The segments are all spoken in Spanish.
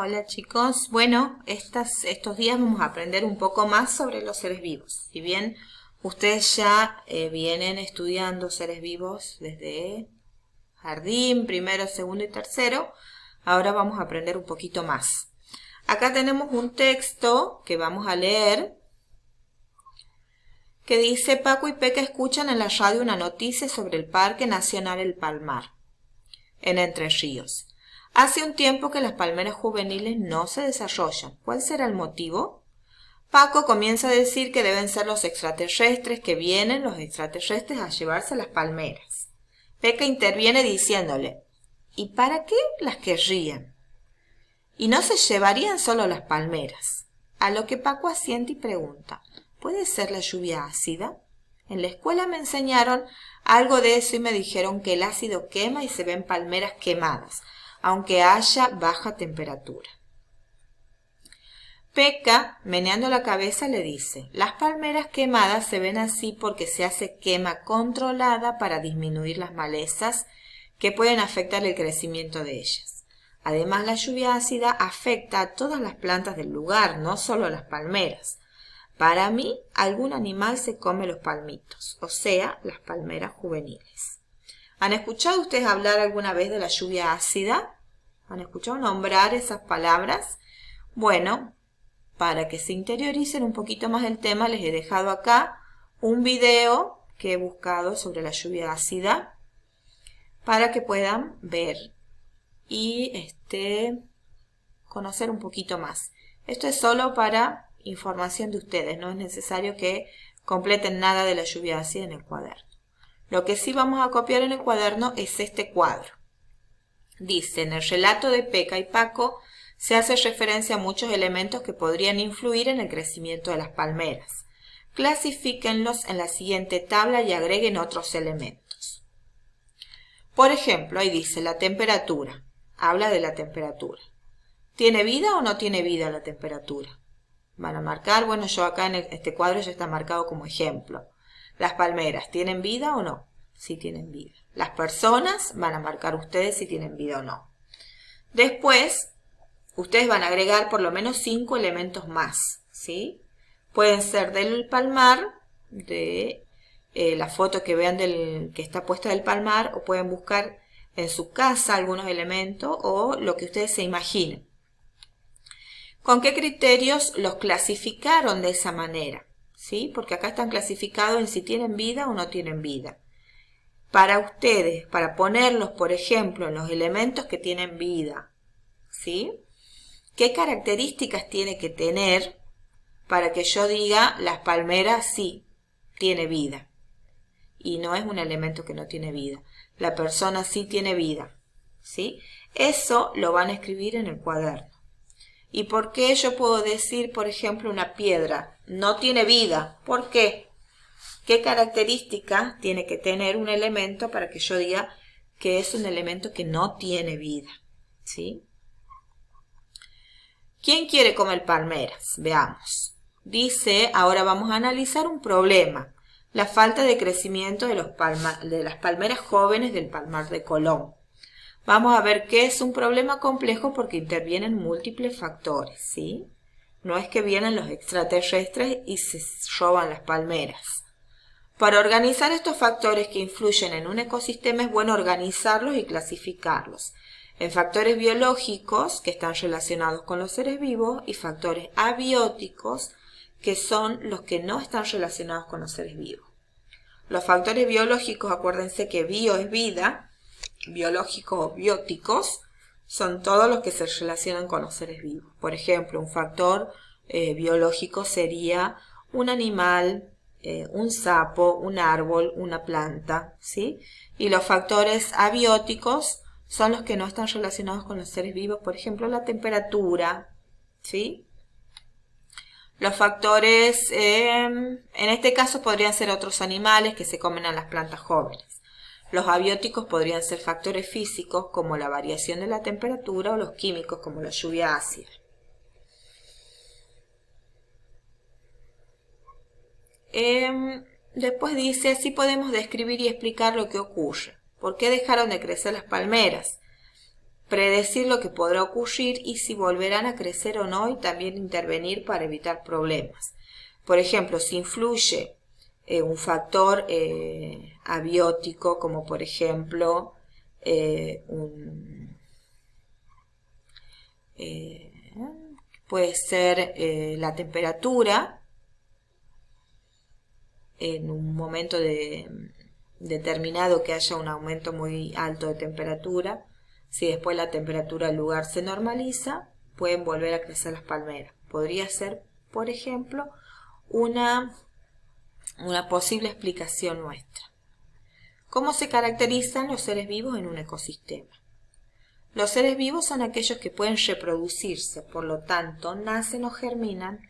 Hola chicos, bueno, estos días vamos a aprender un poco más sobre los seres vivos. Si bien ustedes ya vienen estudiando seres vivos desde jardín, primero, segundo y tercero, ahora vamos a aprender un poquito más. Acá tenemos un texto que vamos a leer que dice: Paco y Peca escuchan en la radio una noticia sobre el Parque Nacional El Palmar, en Entre Ríos. Hace un tiempo que las palmeras juveniles no se desarrollan. ¿Cuál será el motivo? Paco comienza a decir que deben ser los extraterrestres, que vienen los extraterrestres a llevarse las palmeras. Peca interviene diciéndole: ¿y para qué las querrían? ¿Y no se llevarían solo las palmeras? A lo que Paco asiente y pregunta: ¿puede ser la lluvia ácida? En la escuela me enseñaron algo de eso y me dijeron que el ácido quema y se ven palmeras quemadas, aunque haya baja temperatura. Peca, meneando la cabeza, le dice: las palmeras quemadas se ven así porque se hace quema controlada para disminuir las malezas que pueden afectar el crecimiento de ellas. Además, la lluvia ácida afecta a todas las plantas del lugar, no solo a las palmeras. Para mí, algún animal se come los palmitos, o sea, las palmeras juveniles. ¿Han escuchado ustedes hablar alguna vez de la lluvia ácida? ¿Han escuchado nombrar esas palabras? Bueno, para que se interioricen un poquito más del tema, les he dejado acá un video que he buscado sobre la lluvia ácida para que puedan ver y conocer un poquito más. Esto es solo para información de ustedes, no es necesario que completen nada de la lluvia ácida en el cuaderno. Lo que sí vamos a copiar en el cuaderno es este cuadro. Dice: en el relato de Peca y Paco se hace referencia a muchos elementos que podrían influir en el crecimiento de las palmeras. Clasifíquenlos en la siguiente tabla y agreguen otros elementos. Por ejemplo, ahí dice la temperatura. Habla de la temperatura. ¿Tiene vida o no tiene vida la temperatura? Van a marcar, bueno, yo acá en este cuadro ya está marcado como ejemplo. Las palmeras, ¿tienen vida o no? Sí tienen vida. Las personas van a marcar ustedes si tienen vida o no. Después, ustedes van a agregar por lo menos 5 elementos más, ¿sí? Pueden ser del palmar, de la foto que vean que está puesta del palmar, o pueden buscar en su casa algunos elementos o lo que ustedes se imaginen. ¿Con qué criterios los clasificaron de esa manera? ¿Sí? Porque acá están clasificados en si tienen vida o no tienen vida. Para ustedes, para ponerlos, por ejemplo, en los elementos que tienen vida, ¿sí? ¿Qué características tiene que tener para que yo diga las palmeras sí tiene vida? Y no es un elemento que no tiene vida. La persona sí tiene vida, ¿sí? Eso lo van a escribir en el cuaderno. ¿Y por qué yo puedo decir, por ejemplo, una piedra no tiene vida? ¿Por qué? ¿Qué característica tiene que tener un elemento para que yo diga que es un elemento que no tiene vida? ¿Sí? ¿Quién quiere comer palmeras? Veamos. Dice, ahora vamos a analizar un problema: la falta de crecimiento de las palmeras jóvenes del Palmar de Colón. Vamos a ver que es un problema complejo porque intervienen múltiples factores, ¿sí? No es que vienen los extraterrestres y se roban las palmeras. Para organizar estos factores que influyen en un ecosistema es bueno organizarlos y clasificarlos en factores biológicos, que están relacionados con los seres vivos, y factores abióticos, que son los que no están relacionados con los seres vivos. Los factores biológicos, acuérdense que bio es vida, biológicos o bióticos son todos los que se relacionan con los seres vivos. Por ejemplo, un factor biológico sería un animal, un sapo, un árbol, una planta, ¿sí? Y los factores abióticos son los que no están relacionados con los seres vivos, por ejemplo, la temperatura, ¿sí? Los factores, en este caso, podrían ser otros animales que se comen a las plantas jóvenes. Los abióticos podrían ser factores físicos como la variación de la temperatura o los químicos como la lluvia ácida. Después dice: así podemos describir y explicar lo que ocurre. ¿Por qué dejaron de crecer las palmeras? predecir lo que podrá ocurrir y si volverán a crecer o no, y también intervenir para evitar problemas. Por ejemplo, si influye un factor abiótico, como por ejemplo puede ser la temperatura en un momento determinado, que haya un aumento muy alto de temperatura. Si después la temperatura del lugar se normaliza, pueden volver a crecer las palmeras. Podría ser, por ejemplo, una posible explicación nuestra. ¿Cómo se caracterizan los seres vivos en un ecosistema? Los seres vivos son aquellos que pueden reproducirse, por lo tanto, nacen o germinan,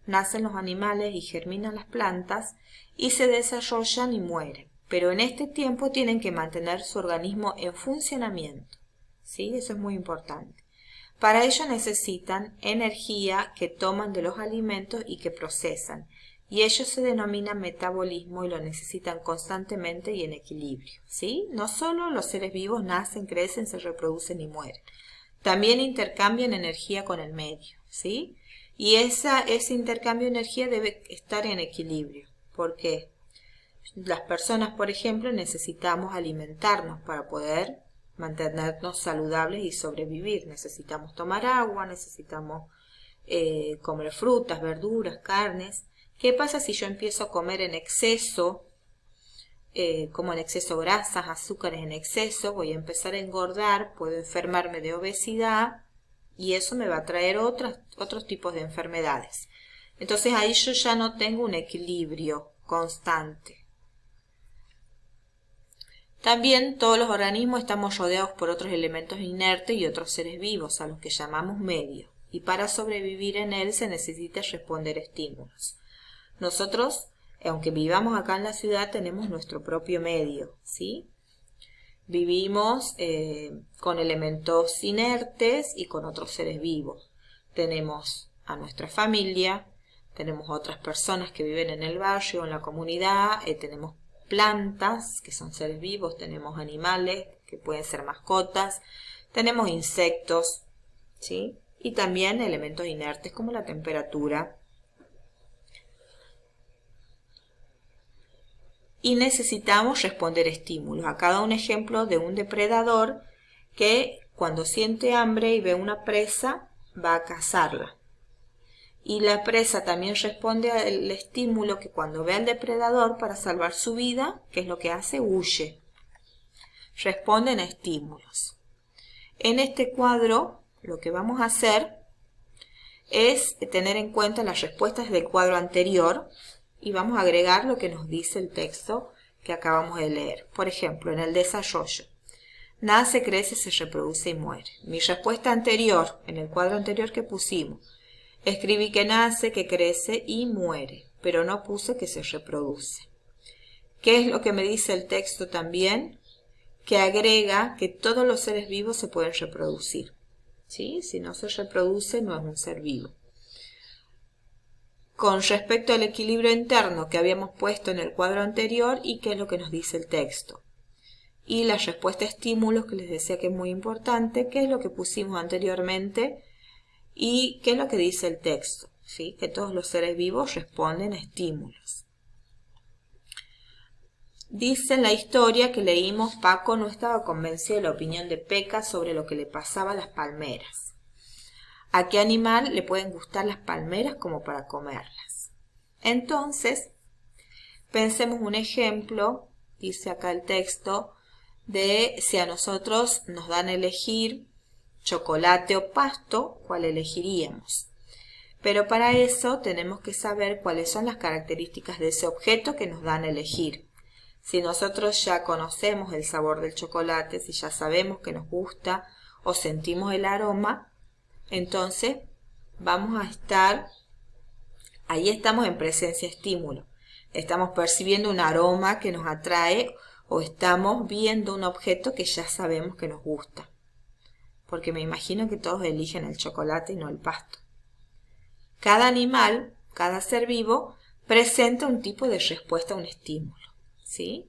nacen los animales y germinan las plantas, y se desarrollan y mueren. Pero en este tiempo tienen que mantener su organismo en funcionamiento. ¿Sí? Eso es muy importante. Para ello necesitan energía que toman de los alimentos y que procesan, y ello se denomina metabolismo y lo necesitan constantemente y en equilibrio. ¿Sí? No solo los seres vivos nacen, crecen, se reproducen y mueren, también intercambian energía con el medio. ¿Sí? Y ese intercambio de energía debe estar en equilibrio. ¿Por qué? Las personas, por ejemplo, necesitamos alimentarnos para poder mantenernos saludables y sobrevivir. Necesitamos tomar agua, necesitamos comer frutas, verduras, carnes. ¿Qué pasa si yo empiezo a comer en exceso, como en exceso grasas, azúcares en exceso? Voy a empezar a engordar, puedo enfermarme de obesidad y eso me va a traer otros tipos de enfermedades. Entonces ahí yo ya no tengo un equilibrio constante. También todos los organismos estamos rodeados por otros elementos inertes y otros seres vivos, a los que llamamos medio, y para sobrevivir en él se necesita responder estímulos. Nosotros, aunque vivamos acá en la ciudad, tenemos nuestro propio medio, ¿sí? Vivimos con elementos inertes y con otros seres vivos. Tenemos a nuestra familia, tenemos otras personas que viven en el barrio, en la comunidad, tenemos plantas, que son seres vivos, tenemos animales, que pueden ser mascotas, tenemos insectos, ¿sí? Y también elementos inertes como la temperatura. Y necesitamos responder estímulos. Acá da un ejemplo de un depredador que cuando siente hambre y ve una presa, va a cazarla. Y la presa también responde al estímulo que cuando ve al depredador, para salvar su vida, ¿qué es lo que hace? Huye. Responden a estímulos. En este cuadro, lo que vamos a hacer es tener en cuenta las respuestas del cuadro anterior y vamos a agregar lo que nos dice el texto que acabamos de leer. Por ejemplo, en el desarrollo. Nace, crece, se reproduce y muere. Mi respuesta anterior, en el cuadro anterior que pusimos, escribí que nace, que crece y muere, pero no puse que se reproduce. ¿Qué es lo que me dice el texto también? Que agrega que todos los seres vivos se pueden reproducir. ¿Sí? Si no se reproduce, no es un ser vivo. Con respecto al equilibrio interno que habíamos puesto en el cuadro anterior, y qué es lo que nos dice el texto. Y la respuesta a estímulos, que les decía que es muy importante, qué es lo que pusimos anteriormente, y qué es lo que dice el texto, ¿sí? Que todos los seres vivos responden a estímulos. Dice en la historia que leímos, Paco no estaba convencido de la opinión de Peca sobre lo que le pasaba a las palmeras. ¿A qué animal le pueden gustar las palmeras como para comerlas? Entonces, pensemos un ejemplo, dice acá el texto, de si a nosotros nos dan a elegir chocolate o pasto, ¿cuál elegiríamos? Pero para eso tenemos que saber cuáles son las características de ese objeto que nos dan a elegir. Si nosotros ya conocemos el sabor del chocolate, si ya sabemos que nos gusta o sentimos el aroma, entonces vamos a estar, ahí estamos en presencia de estímulo. Estamos percibiendo un aroma que nos atrae o estamos viendo un objeto que ya sabemos que nos gusta. Porque me imagino que todos eligen el chocolate y no el pasto. Cada animal, cada ser vivo, presenta un tipo de respuesta a un estímulo, ¿sí?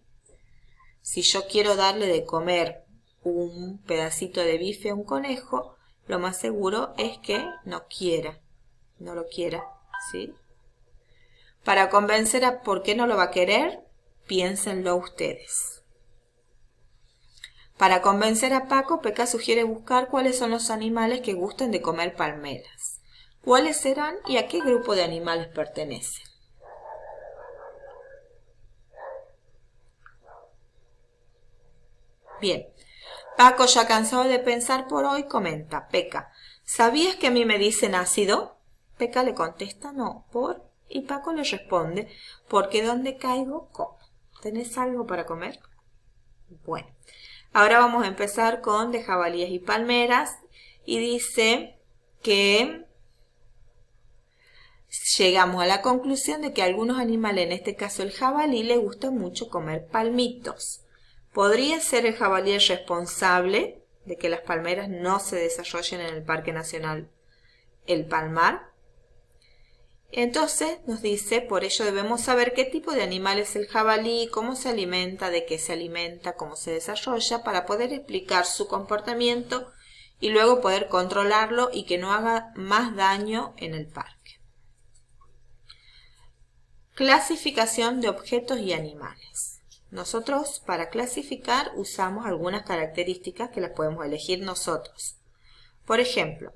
Si yo quiero darle de comer un pedacito de bife a un conejo, lo más seguro es que no lo quiera, ¿sí? Para convencer a por qué no lo va a querer, piénsenlo ustedes. Para convencer a Paco, Peca sugiere buscar cuáles son los animales que gustan de comer palmeras. ¿Cuáles serán y a qué grupo de animales pertenecen? Bien, Paco, ya cansado de pensar por hoy, comenta: Peca, ¿sabías que a mí me dicen ácido? Peca le contesta: no, ¿por? Y Paco le responde: porque donde caigo, como. ¿Tenés algo para comer? Bueno, ahora vamos a empezar con de jabalíes y palmeras, y dice que llegamos a la conclusión de que a algunos animales, en este caso el jabalí, le gusta mucho comer palmitos. ¿Podría ser el jabalí el responsable de que las palmeras no se desarrollen en el Parque Nacional El Palmar? Entonces nos dice: por ello debemos saber qué tipo de animal es el jabalí, cómo se alimenta, de qué se alimenta, cómo se desarrolla, para poder explicar su comportamiento y luego poder controlarlo y que no haga más daño en el parque. Clasificación de objetos y animales. Nosotros para clasificar usamos algunas características que las podemos elegir nosotros. Por ejemplo,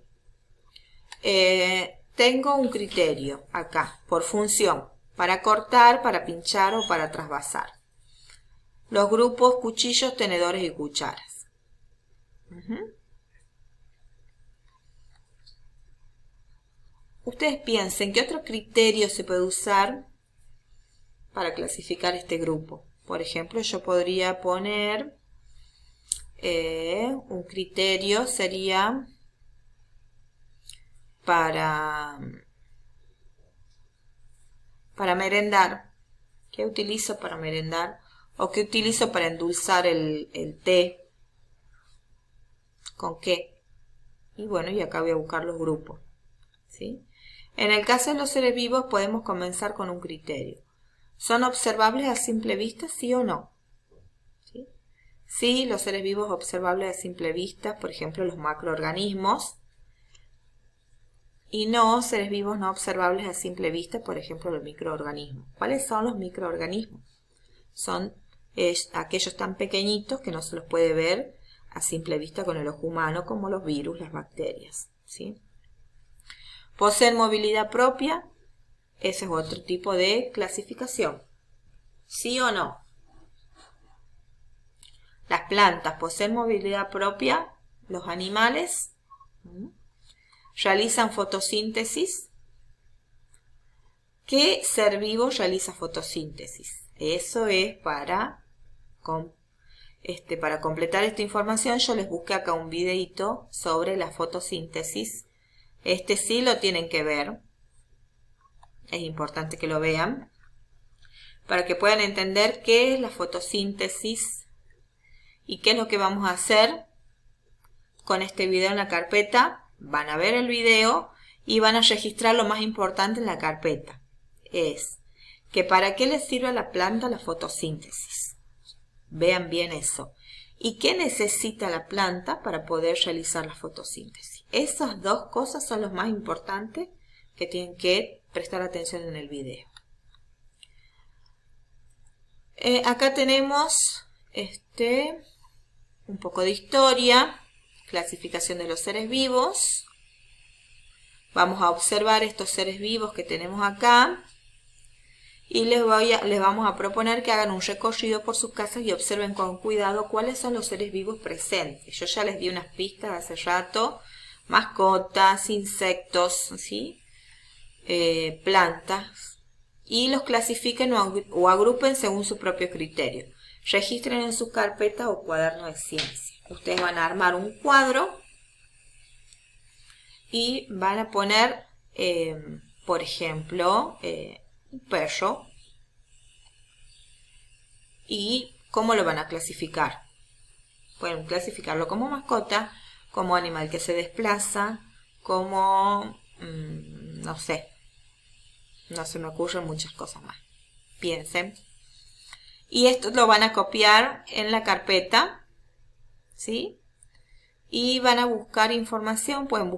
tengo un criterio acá, por función, para cortar, para pinchar o para trasvasar. Los grupos cuchillos, tenedores y cucharas. Ustedes piensen, ¿qué otro criterio se puede usar para clasificar este grupo? Por ejemplo, yo podría poner un criterio, sería para merendar. ¿Qué utilizo para merendar? ¿O qué utilizo para endulzar el té? ¿Con qué? Y bueno, y acá voy a buscar los grupos, ¿sí? En el caso de los seres vivos podemos comenzar con un criterio. ¿Son observables a simple vista, sí o no? ¿Sí? Sí, los seres vivos observables a simple vista, por ejemplo, los macroorganismos. Y no, seres vivos no observables a simple vista, por ejemplo, los microorganismos. ¿Cuáles son los microorganismos? Son aquellos tan pequeñitos que no se los puede ver a simple vista con el ojo humano, como los virus, las bacterias, ¿sí? ¿Poseen movilidad propia? Ese es otro tipo de clasificación. ¿Sí o no? Las plantas poseen movilidad propia. Los animales realizan fotosíntesis. ¿Qué ser vivo realiza fotosíntesis? Eso es para completar esta información. Yo les busqué acá un videito sobre la fotosíntesis. Sí lo tienen que ver. Es importante que lo vean para que puedan entender qué es la fotosíntesis y qué es lo que vamos a hacer con este video en la carpeta. Van a ver el video y van a registrar lo más importante en la carpeta. Es que para qué les sirve a la planta la fotosíntesis. Vean bien eso. ¿Y qué necesita la planta para poder realizar la fotosíntesis? Esas dos cosas son los más importantes que tienen que prestar atención en el video. Acá tenemos un poco de historia, clasificación de los seres vivos. Vamos a observar estos seres vivos que tenemos acá y les vamos a proponer que hagan un recorrido por sus casas y observen con cuidado cuáles son los seres vivos presentes. Yo ya les di unas pistas hace rato: mascotas, insectos, ¿sí? Plantas, y los clasifiquen o agrupen según su propio criterio. Registren en su carpeta o cuaderno de ciencia. Ustedes van a armar un cuadro y van a poner, por ejemplo, un perro. ¿Y cómo lo van a clasificar? Pueden clasificarlo como mascota, como animal que se desplaza, como, no sé, no se me ocurren muchas cosas más. Piensen. Y esto lo van a copiar en la carpeta ¿sí? Y van a buscar información, pueden